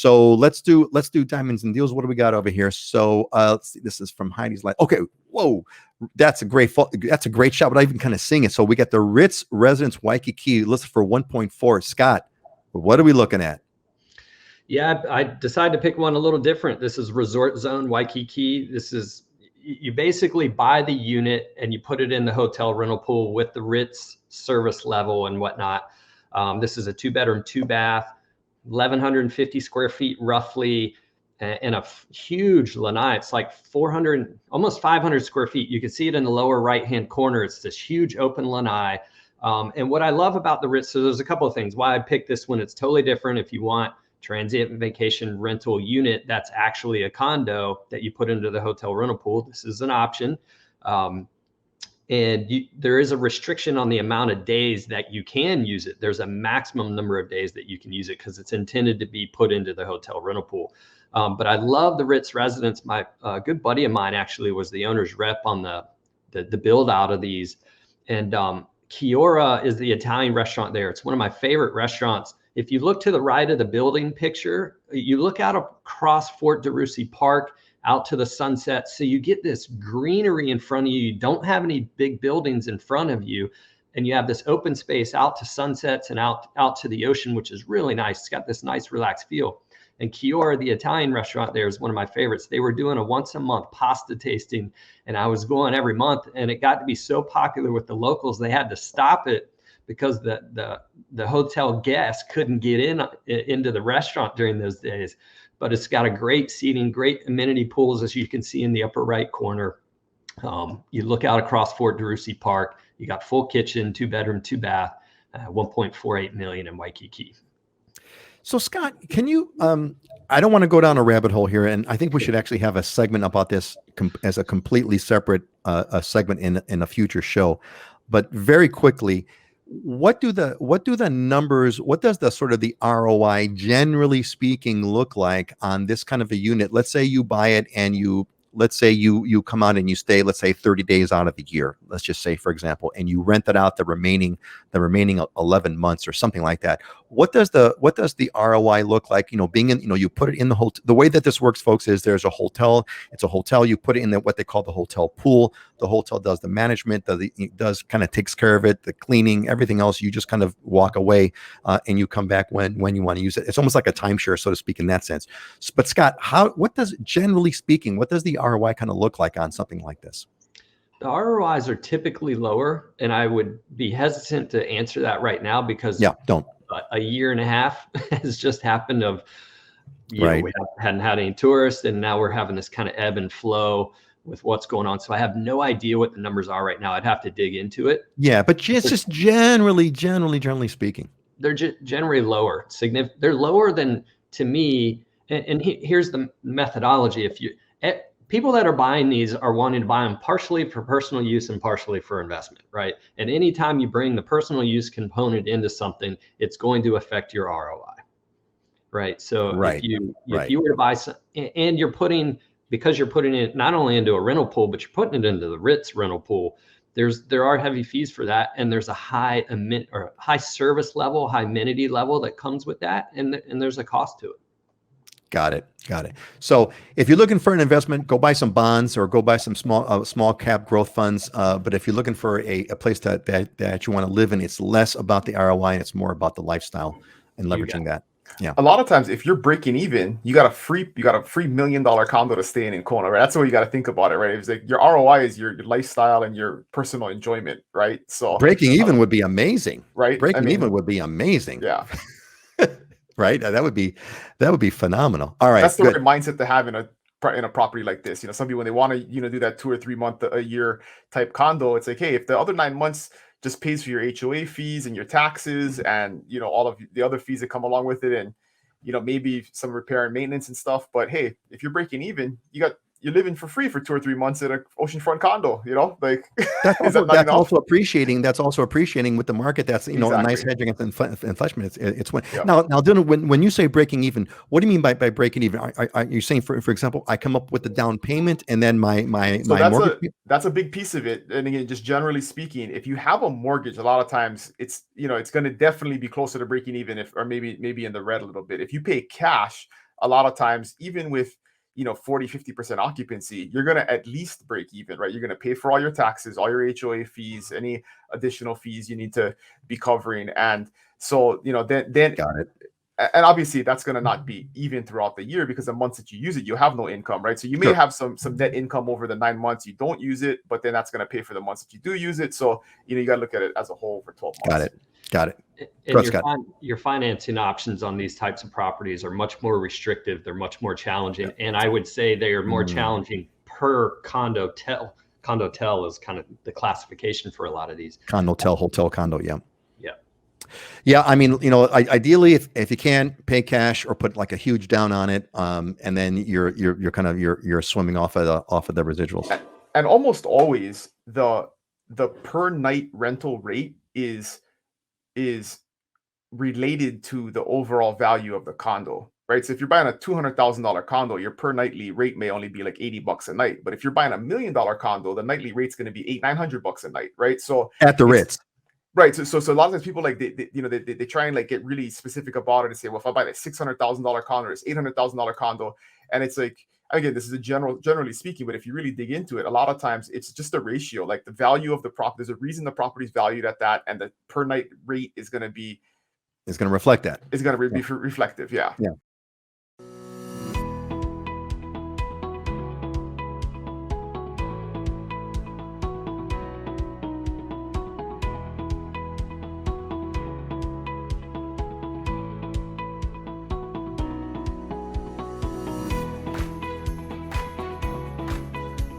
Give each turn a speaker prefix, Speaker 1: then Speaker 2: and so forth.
Speaker 1: So let's do diamonds and deals. What do we got over here? So let's see. This is from Heidi's life. Okay. Whoa, that's a great shot. But I even kind of seeing it. So we got the Ritz Residence Waikiki listed for 1.4. Scott, what are we looking at?
Speaker 2: Yeah, I decided to pick one a little different. This is Resort Zone Waikiki. This is, you basically buy the unit and you put it in the hotel rental pool with the Ritz service level and whatnot. This is a 2-bedroom, 2-bath, 1,150 square feet roughly, and a huge lanai. It's like 400, almost 500 square feet. You can see it in the lower right-hand corner. It's this huge open lanai. And what I love about the Ritz, so there's a couple of things why I picked this one. It's totally different. If you want transient vacation rental unit that's actually a condo that you put into the hotel rental pool, this is an option. There is a restriction on the amount of days that you can use it. There's a maximum number of days that you can use it because it's intended to be put into the hotel rental pool. But I love the Ritz Residence. My good buddy of mine actually was the owner's rep on the build out of these. And Kiora is the Italian restaurant there. It's one of my favorite restaurants. If you look to the right of the building picture, you look out across Fort DeRussy Park out to the sunset. So you get this greenery in front of you. You don't have any big buildings in front of you. And you have this open space out to sunsets and out to the ocean, which is really nice. It's got this nice relaxed feel. And Kiora, the Italian restaurant there, is one of my favorites. They were doing a once a month pasta tasting, and I was going every month. And it got to be so popular with the locals, they had to stop it because the hotel guests couldn't get into the restaurant during those days. But it's got a great seating, great amenity pools, as you can see in the upper right corner. You look out across Fort DeRussy Park. You got full kitchen, 2-bedroom, 2-bath, 1.48 million in Waikiki.
Speaker 1: So Scott, can you, I don't want to go down a rabbit hole here, and I think we should actually have a segment about this as a completely separate segment in a future show. But very quickly, what do the numbers, what does the sort of the ROI, generally speaking, look like on this kind of a unit? Let's say you buy it and let's say you come out and you stay, let's say 30 days out of the year, let's just say, for example, and you rent it out the remaining 11 months or something like that. What does the ROI look like? Being in, you put it in the hotel. The way that this works, folks, is there's a hotel. It's a hotel. You put it in what they call the hotel pool. The hotel does the management, does kind of takes care of it, the cleaning, everything else. You just kind of walk away and you come back when you want to use it. It's almost like a timeshare, so to speak, in that sense. But Scott, generally speaking, what does the ROI kind of look like on something like this?
Speaker 2: The ROIs are typically lower, and I would be hesitant to answer that right now because
Speaker 1: don't.
Speaker 2: A year and a half has just happened of,
Speaker 1: right.
Speaker 2: We hadn't had any tourists, and now we're having this kind of ebb and flow with what's going on. So I have no idea what the numbers are right now. I'd have to dig into it.
Speaker 1: Yeah, but just generally speaking,
Speaker 2: they're generally lower. They're lower than, to me. And here's the methodology. People that are buying these are wanting to buy them partially for personal use and partially for investment, right? And anytime you bring the personal use component into something, it's going to affect your ROI, right? So if you were to buy some, and because you're putting it not only into a rental pool, but you're putting it into the Ritz rental pool, there are heavy fees for that, and there's a high service level, high amenity level that comes with that, and there's a cost to it.
Speaker 1: Got it. So if you're looking for an investment, go buy some bonds or go buy some small cap growth funds. But if you're looking for a place that you want to live in, it's less about the ROI and it's more about the lifestyle and leveraging that. Yeah.
Speaker 3: A lot of times, if you're breaking even, you got a free $1 million condo to stay in Kona, right? That's the way you got to think about it, right? It's like your ROI is your lifestyle and your personal enjoyment, right? So
Speaker 1: breaking even would be amazing,
Speaker 3: right?
Speaker 1: Breaking even would be amazing.
Speaker 3: Yeah.
Speaker 1: Right. That would be phenomenal. All right.
Speaker 3: That's the right mindset to have in a property like this. Some people, when they want to, do that 2 or 3 month a year type condo, it's like, hey, if the other 9 months just pays for your HOA fees and your taxes and, all of the other fees that come along with it and, maybe some repair and maintenance and stuff. But hey, if you're breaking even, you're living for free for 2 or 3 months at an oceanfront condo, like
Speaker 1: that's also appreciating with the market. That's,
Speaker 3: exactly.
Speaker 1: A nice hedge against inflation. It's when, now, Dylan, when you say breaking even, what do you mean by breaking even? Are you saying, for example, I come up with the down payment and then my mortgage?
Speaker 3: That's a big piece of it. And again, just generally speaking, if you have a mortgage, a lot of times it's, it's going to definitely be closer to breaking even or maybe in the red a little bit. If you pay cash, a lot of times, even with 40-50% occupancy, you're going to at least break even, right? You're going to pay for all your taxes, all your HOA fees, any additional fees you need to be covering. And so, then
Speaker 1: Got it.
Speaker 3: and obviously that's going to not be even throughout the year, because the months that you use it, you have no income, right? So you may
Speaker 1: Sure.
Speaker 3: have some net income over the 9 months you don't use it, but then that's going to pay for the months that you do use it. So, you got to look at it as a whole for 12 months.
Speaker 1: Got it.
Speaker 2: And your financing options on these types of properties are much more restrictive. They're much more challenging. Yeah. And I would say they are more challenging per condotel. Condotel is kind of the classification for a lot of these.
Speaker 1: Condotel, hotel, condo. Yeah.
Speaker 2: Yeah.
Speaker 1: Yeah. I mean, ideally, if you can pay cash or put like a huge down on it, and then you're swimming off of the residuals.
Speaker 3: And almost always the per night rental rate is related to the overall value of the condo, right? So if you're buying a $200,000 condo, your per nightly rate may only be like $80 a night. But if you're buying $1 million condo, the nightly rate's going to be $800-900 a night, right? So
Speaker 1: at the Ritz.
Speaker 3: Right. So a lot of times people like they try and like get really specific about it and say, well, if I buy a $600,000 condo, it's $800,000 condo, and it's like, again, this is generally speaking, but if you really dig into it, a lot of times it's just a ratio. Like the value of the property, there's a reason the property is valued at that, and the per night rate is going to reflect that. It's going to be reflective. Yeah.
Speaker 1: Yeah.